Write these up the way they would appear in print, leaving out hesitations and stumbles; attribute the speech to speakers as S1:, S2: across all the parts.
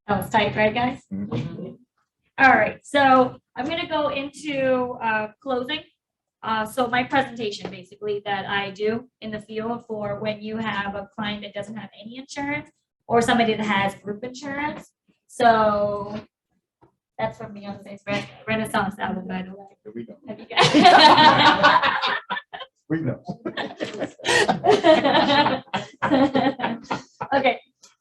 S1: That was tight, right, guys?
S2: Mhm.
S1: All right, so I'm gonna go into closing. So my presentation basically that I do in the field for when you have a client that doesn't have any insurance or somebody that has group insurance. So that's from Beyonce's Renaissance album, by the way.
S2: Here we go.
S1: Have you guys?
S2: We know.
S1: Okay,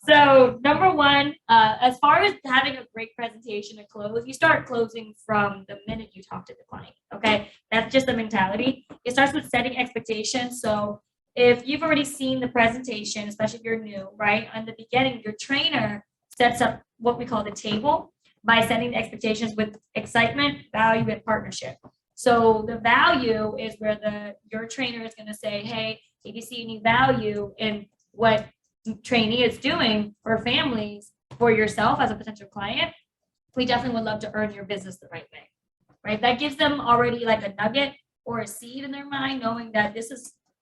S1: so number one, as far as having a great presentation to close, you start closing from the minute you talk to the client. Okay, that's just the mentality. It starts with setting expectations. So if you've already seen the presentation, especially if you're new, right? In the beginning, your trainer sets up what we call the table by setting the expectations with excitement, value, and partnership. So the value is where your trainer is going to say, hey, if you see any value in what trainee is doing for families, for yourself as a potential client, we definitely would love to earn your business the right way, right? That gives them already like a nugget or a seed in their mind, knowing that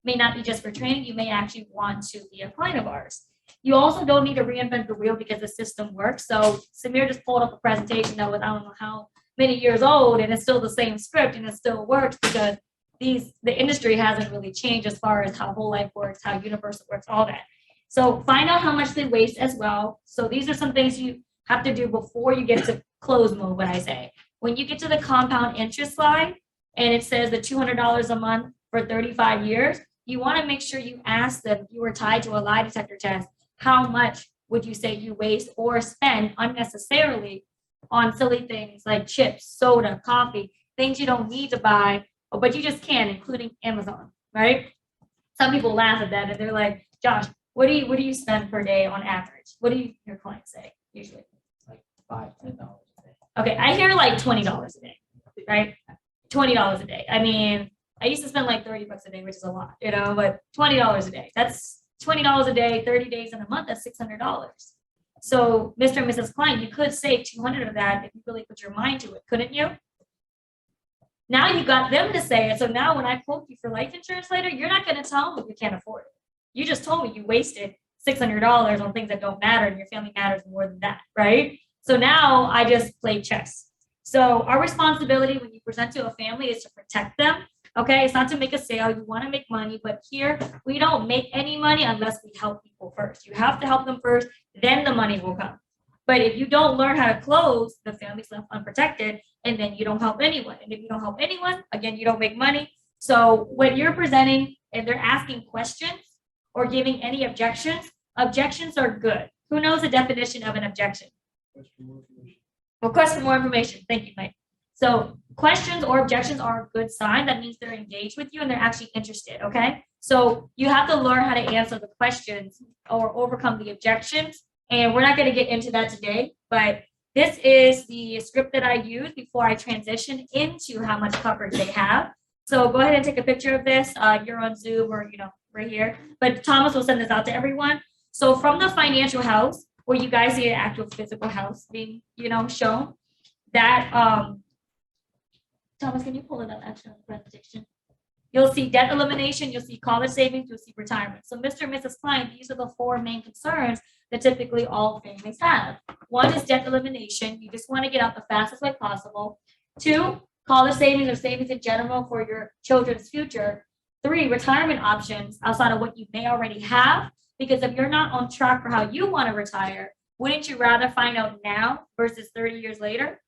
S1: may not be just for training. You may actually want to be a client of ours. You also don't need to reinvent the wheel because the system works. So Samir just pulled up a presentation that was, I don't know how many years old, and it's still the same script and it still works because the industry hasn't really changed as far as how whole life works, how universal works, all that. So find out how much they waste as well. So these are some things you have to do before you get to close mode, what I say. When you get to the compound interest slide and it says the $200 a month for 35 years, you want to make sure you ask them, if you were tied to a lie detector test, how much would you say you waste or spend unnecessarily on silly things like chips, soda, coffee, things you don't need to buy, but you just can, including Amazon, right? Some people laugh at that and they're like, Josh, what do you spend per day on average? What do your clients say usually?
S3: Like $5-10 a day.
S1: Okay, I hear like $20 a day, right? $20 a day. I mean, I used to spend like $30 a day, which is a lot, but $20 a day. That's $20 a day, 30 days in a month, that's $600. So, Mr. and Mrs. Client, you could save $200 of that if you really put your mind to it, couldn't you? Now you got them to say it. So now when I quote you for life insurance later, you're not going to tell me you can't afford it. You just told me you wasted $600 on things that don't matter and your family matters more than that, right? So now I just play chess. So our responsibility when you present to a family is to protect them. Okay, it's not to make a sale. You want to make money, but here we don't make any money unless we help people first. You have to help them first, then the money will come. But if you don't learn how to close, the family's left unprotected, and then you don't help anyone. And if you don't help anyone, again, you don't make money. So when you're presenting and they're asking questions or giving any objections, objections are good. Who knows the definition of an objection? Request for more information. Thank you, Mike. So questions or objections are a good sign. That means they're engaged with you and they're actually interested, okay? So you have to learn how to answer the questions or overcome the objections. And we're not going to get into that today, but this is the script that I use before I transition into how much coverage they have. So go ahead and take a picture of this. You're on Zoom or, right here. But Thomas will send this out to everyone. So from the financial house, where you guys see an actual physical house being, shown, that Thomas, can you pull it up actually on the presentation? You'll see debt elimination, you'll see college savings, you'll see retirement. So Mr. and Mrs. Client, these are the four main concerns that typically all families have. One is debt elimination. You just want to get out the fastest way possible. 2, college savings or savings in general for your children's future. 3, retirement options outside of what you may already have. Because if you're not on track for how you want to retire, wouldn't you rather find out now versus 30 years later?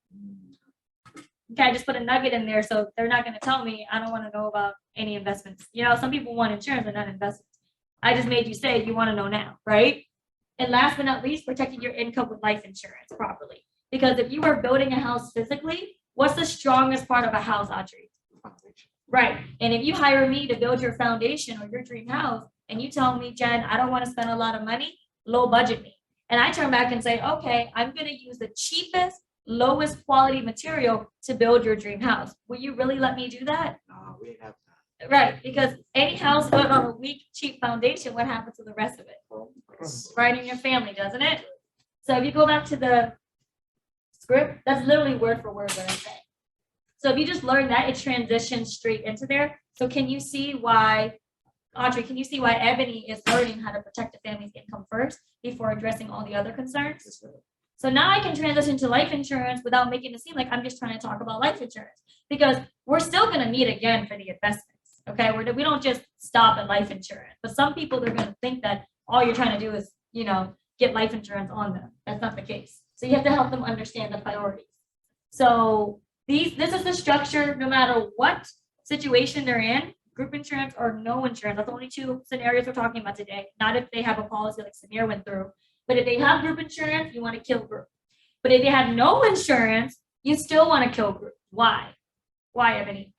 S1: Okay, I just put a nugget in there, so they're not going to tell me I don't want to know about any investments. Some people want insurance and not investments. I just made you say you want to know now, right? And last but not least, protecting your income with life insurance properly. Because if you are building a house physically, what's the strongest part of a house, Audrey? Right. And if you hire me to build your foundation or your dream house, and you tell me, Jen, I don't want to spend a lot of money, low budget me. And I turn back and say, okay, I'm going to use the cheapest, lowest quality material to build your dream house. Will you really let me do that?
S3: No, we didn't have time.
S1: Right, because any house built on a weak, cheap foundation, what happens to the rest of it? Right in your family, doesn't it? So if you go back to the script, that's literally word for word what I'm saying. So if you just learn that, it transitions straight into there. So can you see why, Audrey, can you see why Ebony is learning how to protect the family's income first before addressing all the other concerns? So now I can transition to life insurance without making it seem like I'm just trying to talk about life insurance, because we're still going to meet again for the investments. Okay, we don't just stop at life insurance, but some people they're going to think that all you're trying to do is, get life insurance on them. That's not the case. So you have to help them understand the priorities. So this is the structure, no matter what situation they're in, group insurance or no insurance. That's the only two scenarios we're talking about today. Not if they have a policy like Samir went through, but if they have group insurance, you want to kill group. But if they have no insurance, you still want to kill group. Why? Why, Ebony?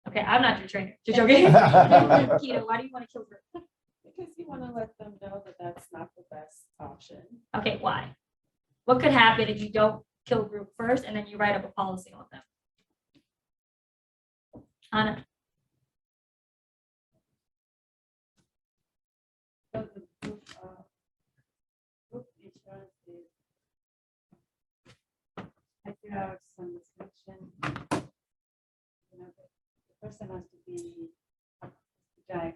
S1: Okay, I'm not your trainer. Just joking. Keto, why do you want to kill group?
S2: Because you want to let them know that that's not the best option.
S1: Okay, why? What could happen if you don't kill group first and then you write up a policy on them? Anna?
S2: So the group insurance is, I do have some restriction. The person has to be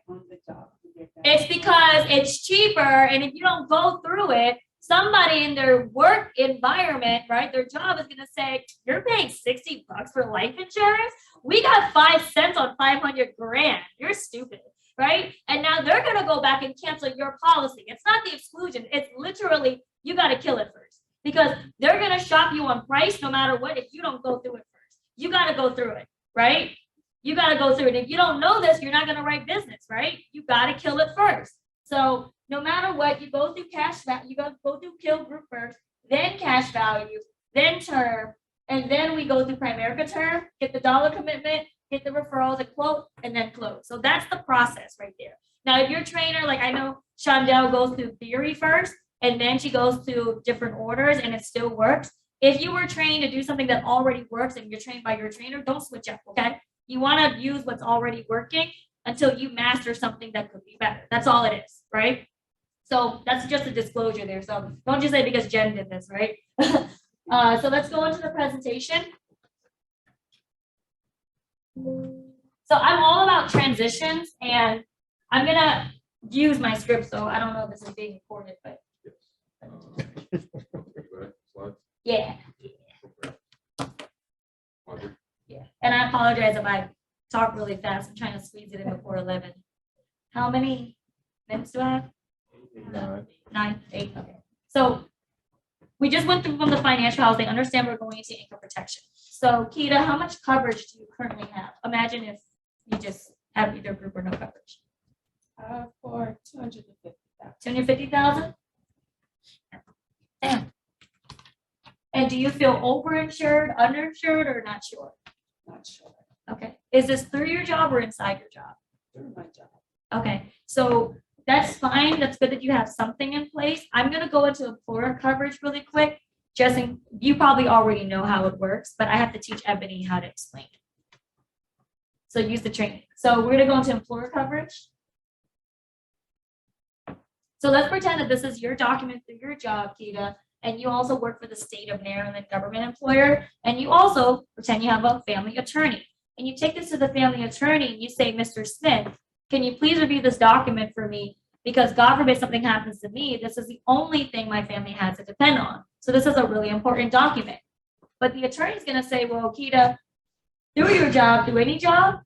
S2: on the job to get that.
S1: It's because it's cheaper, and if you don't go through it, somebody in their work environment, right, their job is gonna say, you're paying $60 for life insurance? We got 5 cents on 500 grand. You're stupid, right? And now they're gonna go back and cancel your policy. It's not the exclusion, it's literally, you gotta kill it first. Because they're gonna shop you on price no matter what if you don't go through it first. You gotta go through it, right? You got to go through it. If you don't know this, you're not going to write business, right? You got to kill it first. So no matter what, you go through cash value, you go through kill group first, then cash value, then term, and then we go through Primerica term, get the dollar commitment, get the referrals and quote, and then close. So that's the process right there. Now, if you're a trainer, like I know Shondell goes through theory first, and then she goes through different orders, and it still works. If you were trained to do something that already works and you're trained by your trainer, don't switch up, okay? You want to use what's already working until you master something that could be better. That's all it is, right? So that's just a disclosure there. So don't just say because Jen did this, right? So let's go into the presentation. So I'm all about transitions, and I'm going to use my script. So I don't know if this is being recorded, but yeah. Yeah, and I apologize if I talk really fast. I'm trying to squeeze it in before 11. How many minutes do I have? 9, 8. Okay. So we just went through from the financial house. They understand we're going into income protection. So Keita, how much coverage do you currently have? Imagine if you just have either group or no coverage.
S2: For 250,000.
S1: 250,000? Damn. And do you feel overinsured, underinsured, or not sure?
S2: Not sure.
S1: Okay. Is this through your job or inside your job?
S2: Through my job.
S1: Okay. So that's fine. That's good that you have something in place. I'm going to go into employer coverage really quick. You probably already know how it works, but I have to teach Ebony how to explain it. So use the training. So we're going to go into employer coverage. So let's pretend that this is your document through your job, Keita, and you also work for the state of Maryland government employer, and you also pretend you have a family attorney. And you take this to the family attorney and you say, Mr. Smith, can you please review this document for me? Because God forbid something happens to me, this is the only thing my family has to depend on. So this is a really important document. But the attorney is going to say, well, Keita, through your job, through any job,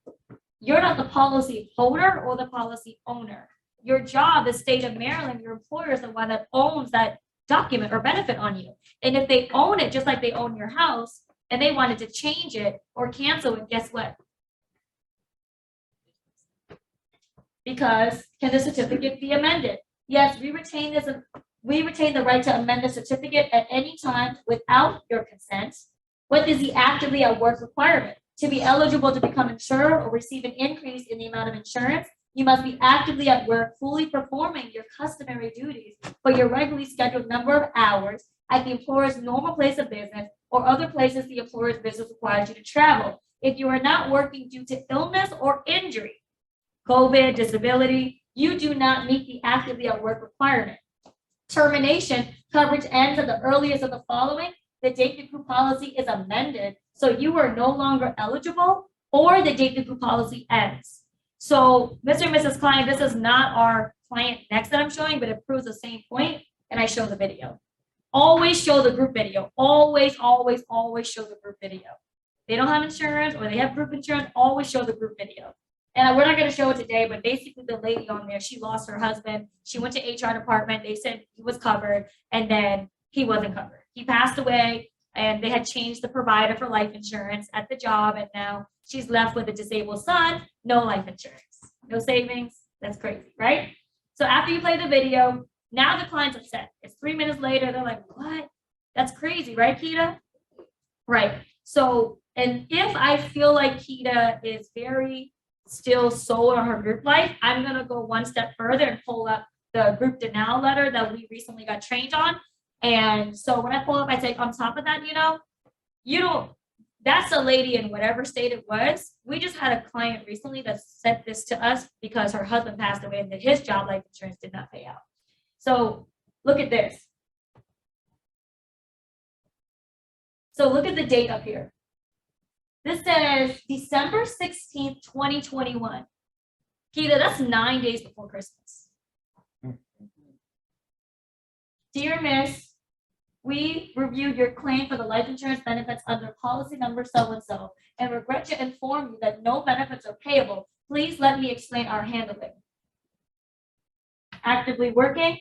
S1: you're not the policy holder or the policy owner. Your job, the state of Maryland, your employer is the one that owns that document or benefit on you. And if they own it, just like they own your house, and they wanted to change it or cancel it, guess what? Because can the certificate be amended? Yes, we retain the right to amend the certificate at any time without your consent. What is the actively at work requirement? To be eligible to become insured or receive an increase in the amount of insurance, you must be actively at work, fully performing your customary duties for your regularly scheduled number of hours at the employer's normal place of business or other places the employer's business requires you to travel. If you are not working due to illness or injury, COVID, disability, you do not meet the actively at work requirement. Termination coverage ends at the earliest of the following: the date the group policy is amended, so you are no longer eligible, or the date the group policy ends. So, Mr. and Mrs. Klein, this is not our client next that I'm showing, but it proves the same point, and I show the video. Always show the group video. Always, always, always show the group video. They don't have insurance or they have group insurance, always show the group video. And we're not going to show it today, but basically the lady on there, she lost her husband. She went to HR department. They said he was covered, and then he wasn't covered. He passed away, and they had changed the provider for life insurance at the job, and now she's left with a disabled son, no life insurance, no savings. That's crazy, right? So after you play the video, now the client's upset. It's 3 minutes later. They're like, what? That's crazy, right, Kita? Right. So, and if I feel like Kita is very still sold on her group life, I'm going to go one step further and pull up the group denial letter that we recently got trained on. And so when I pull up, I say, on top of that, you don't, that's a lady in whatever state it was. We just had a client recently that sent this to us because her husband passed away and that his job life insurance did not pay out. So look at this. So look at the date up here. This says December 16th, 2021. Kita, that's 9 days before Christmas. Dear Miss, we reviewed your claim for the life insurance benefits under policy number so-and-so and regret to inform you that no benefits are payable. Please let me explain our handling. Actively working.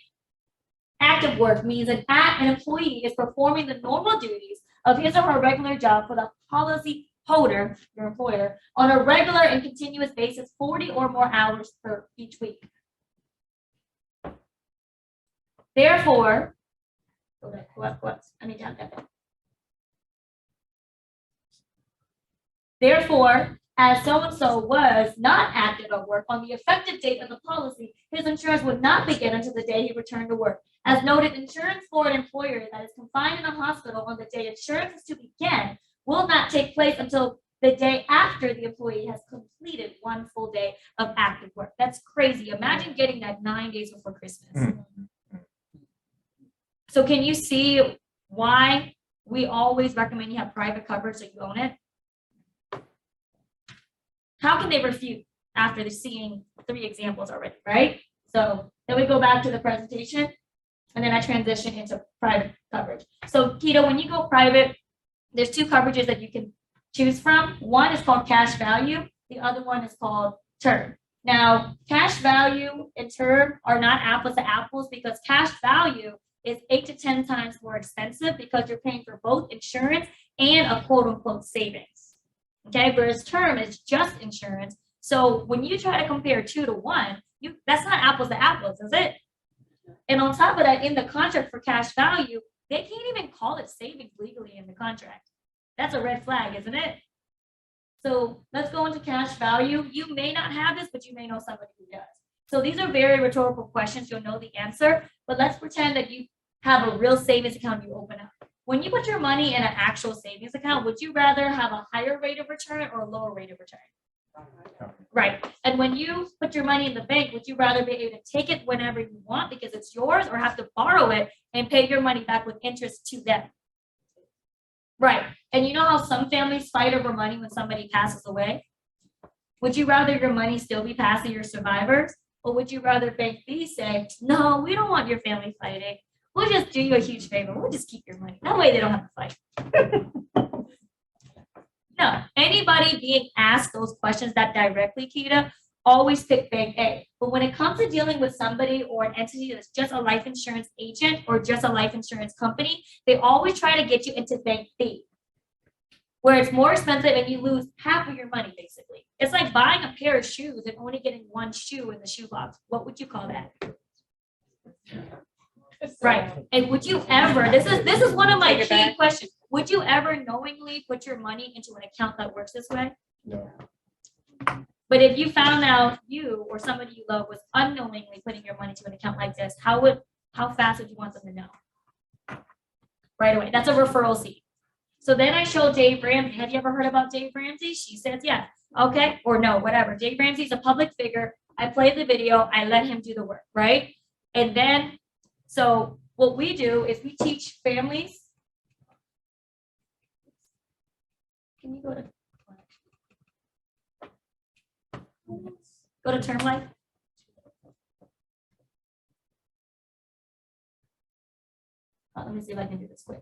S1: Active work means an employee is performing the normal duties of his or her regular job for the policy holder, your employer, on a regular and continuous basis, 40 or more hours per each week. Therefore, Therefore, as so-and-so was not active at work on the effective date of the policy, his insurance would not begin until the day he returned to work. As noted, insurance for an employer that is confined in a hospital on the day insurance is to begin will not take place until the day after the employee has completed 1 full day of active work. That's crazy. Imagine getting that 9 days before Christmas. So can you see why we always recommend you have private coverage so you own it? How can they refute after seeing 3 examples already, right? So then we go back to the presentation, and then I transition into private coverage. So Kita, when you go private, there's 2 coverages that you can choose from. One is called cash value. The other one is called term. Now, cash value and term are not apples to apples because cash value is 8 to 10 times more expensive because you're paying for both insurance and a quote unquote savings. Okay, whereas term is just insurance. So when you try to compare 2 to 1, that's not apples to apples, is it? And on top of that, in the contract for cash value, they can't even call it savings legally in the contract. That's a red flag, isn't it? So let's go into cash value. You may not have this, but you may know somebody who does. So these are very rhetorical questions. You'll know the answer, but let's pretend that you have a real savings account you open up. When you put your money in an actual savings account, would you rather have a higher rate of return or a lower rate of return? Right. And when you put your money in the bank, would you rather be able to take it whenever you want because it's yours or have to borrow it and pay your money back with interest to them? Right. And you know how some families fight over money when somebody passes away? Would you rather your money still be passed to your survivors? Or would you rather Bank B say, no, we don't want your family fighting. We'll just do you a huge favor. We'll just keep your money. That way they don't have to fight. No, anybody being asked those questions that directly, Kita, always pick Bank A. But when it comes to dealing with somebody or an entity that's just a life insurance agent or just a life insurance company, they always try to get you into Bank B, where it's more expensive and you lose half of your money, basically. It's like buying a pair of shoes and only getting 1 shoe in the shoebox. What would you call that? Right. And would you ever, this is one of my key questions. Would you ever knowingly put your money into an account that works this way?
S4: No.
S1: But if you found out you or somebody you love was unknowingly putting your money to an account like this, how fast would you want them to know? Right away. That's a referral seat. So then I showed Dave Ramsey. Have you ever heard about Dave Ramsey? She says yes. Okay. Or no, whatever. Dave Ramsey's a public figure. I played the video. I let him do the work, right? And then, so what we do is we teach families. Can you go to term life? Let me see if I can do this quick.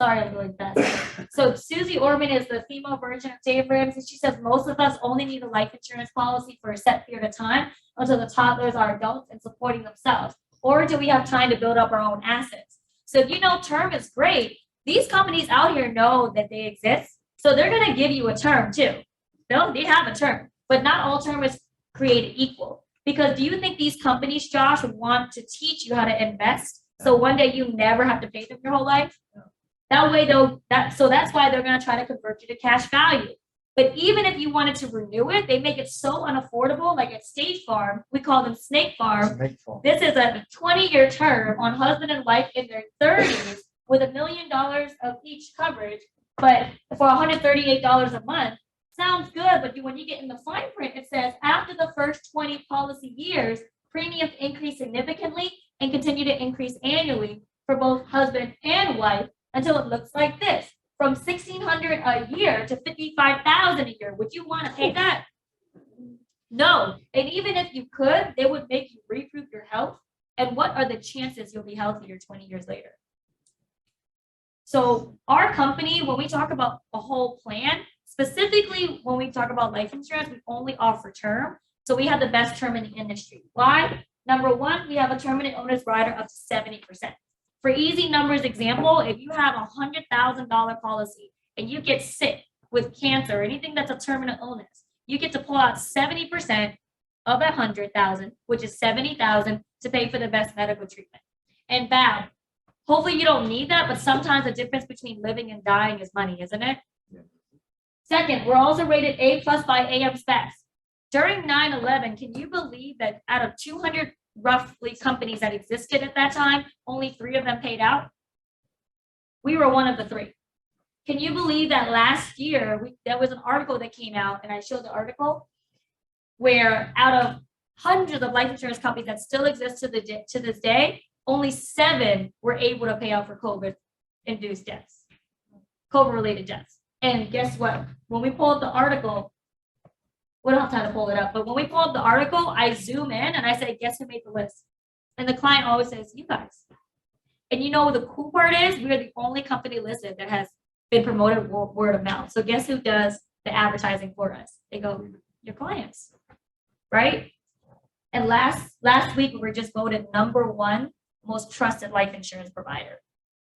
S1: Sorry, I'm going fast. So Susie Orman is the female version of Dave Ramsey. She says most of us only need a life insurance policy for a set period of time until the toddlers are adults and supporting themselves. Or do we have time to build up our own assets? So if you know term is great, these companies out here know that they exist. So they're going to give you a term too. They have a term, but not all term is created equal. Because do you think these companies, Josh, want to teach you how to invest? So one day you never have to pay them your whole life? That way, so that's why they're going to try to convert you to cash value. But even if you wanted to renew it, they make it so unaffordable. Like at State Farm, we call them Snake Farm. This is a 20-year term on husband and wife in their 30s with $1 million of each coverage, but for $138 a month. Sounds good, but when you get in the fine print, it says after the first 20 policy years, premiums increase significantly and continue to increase annually for both husband and wife until it looks like this, from $1,600 a year to $55,000 a year. Would you want to pay that? No. And even if you could, they would make you regroup your health. And what are the chances you'll be healthier 20 years later? So our company, when we talk about a whole plan, specifically when we talk about life insurance, we only offer term. So we have the best term in the industry. Why? Number one, we have a terminate owner's rider up to 70%. For easy numbers example, if you have a $100,000 policy and you get sick with cancer or anything that's a terminal illness, you get to pull out 70% of that 100,000, which is 70,000, to pay for the best medical treatment. And bad. Hopefully you don't need that, but sometimes the difference between living and dying is money, isn't it? Yeah. Second, we're also rated A+ by AM Specs. During 9/11, can you believe that out of 200 roughly companies that existed at that time, only 3 of them paid out? We were one of the 3. Can you believe that last year, there was an article that came out, and I showed the article, where out of hundreds of life insurance companies that still exist to this day, only 7 were able to pay out for COVID-induced deaths, COVID-related deaths. And guess what? When we pull up the article, we don't have time to pull it up, but when we pull up the article, I zoom in and I say, guess who made the list? And the client always says, you guys. And you know, the cool part is we're the only company listed that has been promoted word of mouth. So guess who does the advertising for us? They go, your clients, right? And last week, we were just voted #1 most trusted life insurance provider.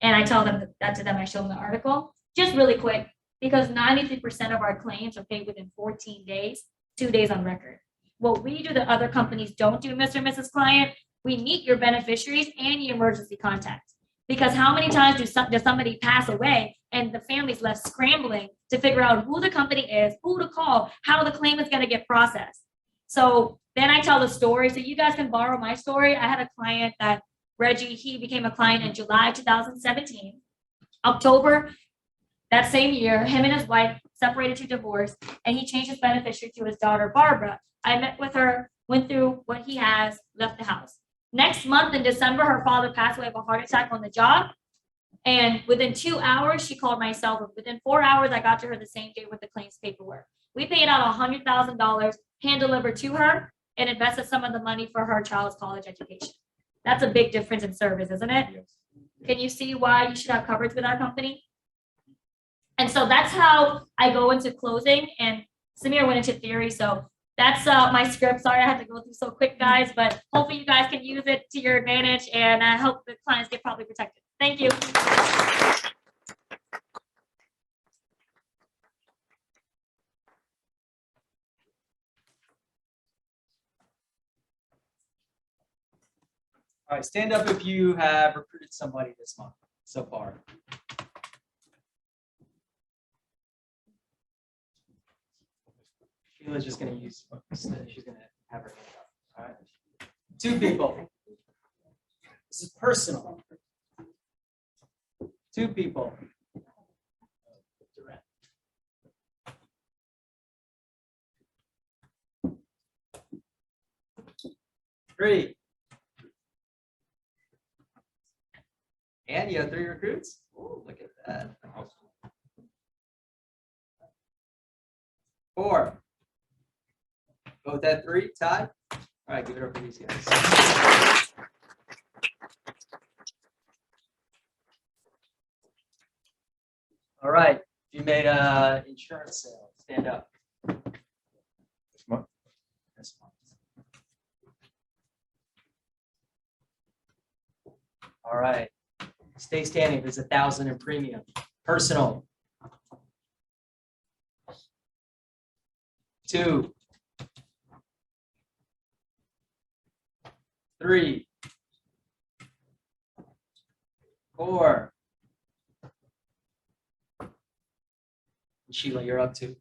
S1: And I tell them that to them, I show them the article, just really quick, because 93% of our claims are paid within 14 days, 2 days on record. What we do that other companies don't do, Mr. and Mrs. Client, we meet your beneficiaries and your emergency contacts. Because how many times does somebody pass away and the family's left scrambling to figure out who the company is, who to call, how the claim is going to get processed. So then I tell the story. So you guys can borrow my story. I had a client that Reggie, he became a client in July 2017. October, that same year, him and his wife separated to divorce, and he changed his beneficiary to his daughter, Barbara. I met with her, went through what he has, left the house. Next month in December, her father passed away of a heart attack on the job. And within 2 hours, she called my cell phone. Within 4 hours, I got to her the same day with the claims paperwork. We paid out $100,000, hand delivered to her, and invested some of the money for her child's college education. That's a big difference in service, isn't it? Yes. Can you see why you should have coverage with our company? And so that's how I go into closing, and Samir went into theory. So that's my script. Sorry, I had to go through so quick, guys, but hopefully you guys can use it to your advantage, and I hope the clients get properly protected. Thank you.
S4: All right, stand up if you have recruited somebody this month so far. Sheila's just going to use, she's going to have her hand up. All right. 2 people. This is personal. 2 people. 3. And you have 3 recruits? Ooh, look at that. 4. Both at 3, tied. All right, give it up for these guys. All right, you made a insurance sale. Stand up.
S5: This month?
S4: This month. All right, stay standing. There's 1,000 in premium. Personal. 2, 3, 4. Sheila, you're up to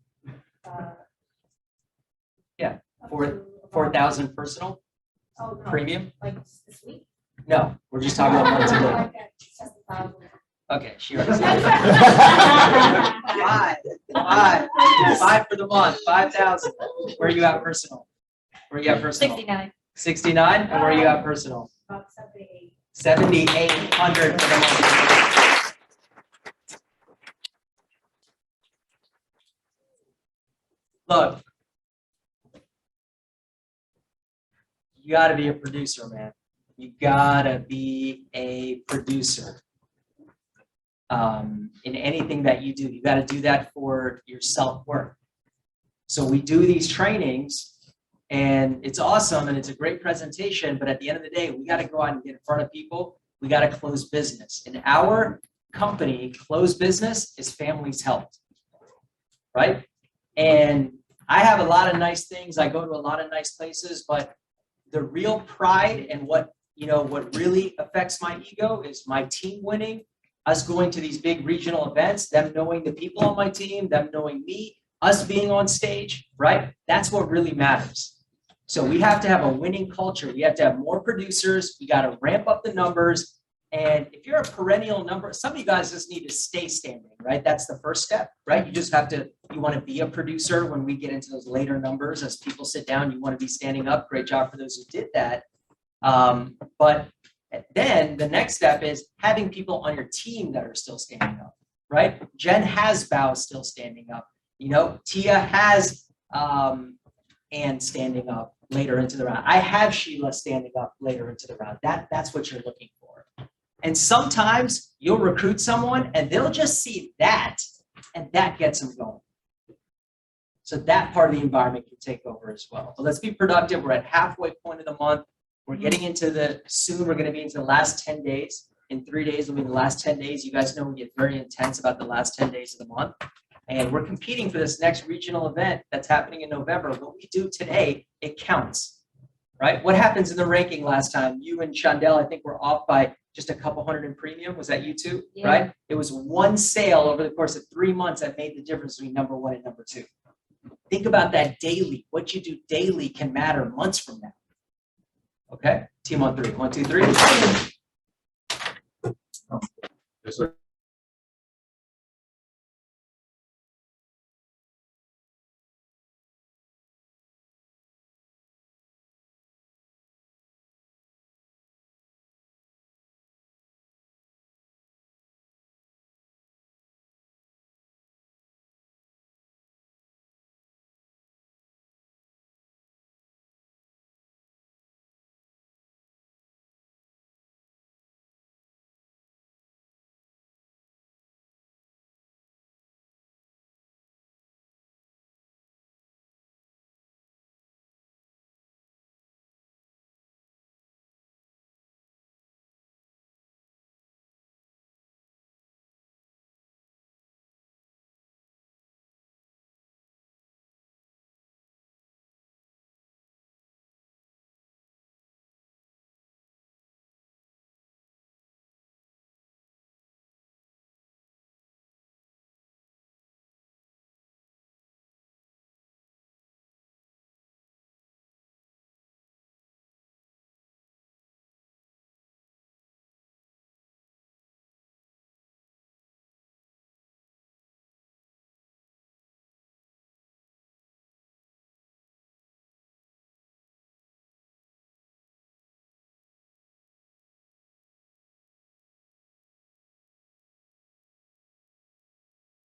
S4: Yeah,
S2: up
S4: 4
S2: to
S4: 4,000 personal
S2: Oh, no,
S4: premium.
S2: like this week?
S4: No, we're just talking about months ago.
S2: Okay, just 1,000.
S4: Okay, she already said. 5 for the month. 5,000. Where are you at personal? Where are you at personal?
S1: 69.
S4: 69. And where are you at personal?
S2: About 78.
S4: 7,800 for the month. Look, you gotta be a producer, man. You gotta be a producer. In anything that you do, you gotta do that for your self-worth. So we do these trainings and it's awesome and it's a great presentation, but at the end of the day, we gotta go out and get in front of people. We gotta close business. In our company, close business is families helped, right? And I have a lot of nice things. I go to a lot of nice places, but the real pride and what really affects my ego is my team winning, us going to these big regional events, them knowing the people on my team, them knowing me, us being on stage, right? That's what really matters. So we have to have a winning culture. We have to have more producers. We got to ramp up the numbers. And if you're a perennial number, some of you guys just need to stay standing, right? That's the first step, right? You just have to, you want to be a producer when we get into those later numbers. As people sit down, you want to be standing up. Great job for those who did that. But then the next step is having people on your team that are still standing up, right? Jen has Bao still standing up. Tia has Ann standing up later into the round. I have Sheila standing up later into the round. That's what you're looking for. And sometimes you'll recruit someone and they'll just see that and that gets them going. So that part of the environment can take over as well. But let's be productive. We're at halfway point of the month. We're getting into soon we're going to be into the last 10 days. In 3 days will be the last 10 days. You guys know we get very intense about the last 10 days of the month. And we're competing for this next regional event that's happening in November. What we do today, it counts, right? What happens in the ranking last time? You and Chandel, I think, were off by just a couple hundred in premium. Was that you two,
S1: Yeah.
S4: right? It was one sale over the course of 3 months that made the difference between number 1 and number 2. Think about that daily. What you do daily can matter months from now. Okay, team on 3. 1, 2, 3.
S5: There's a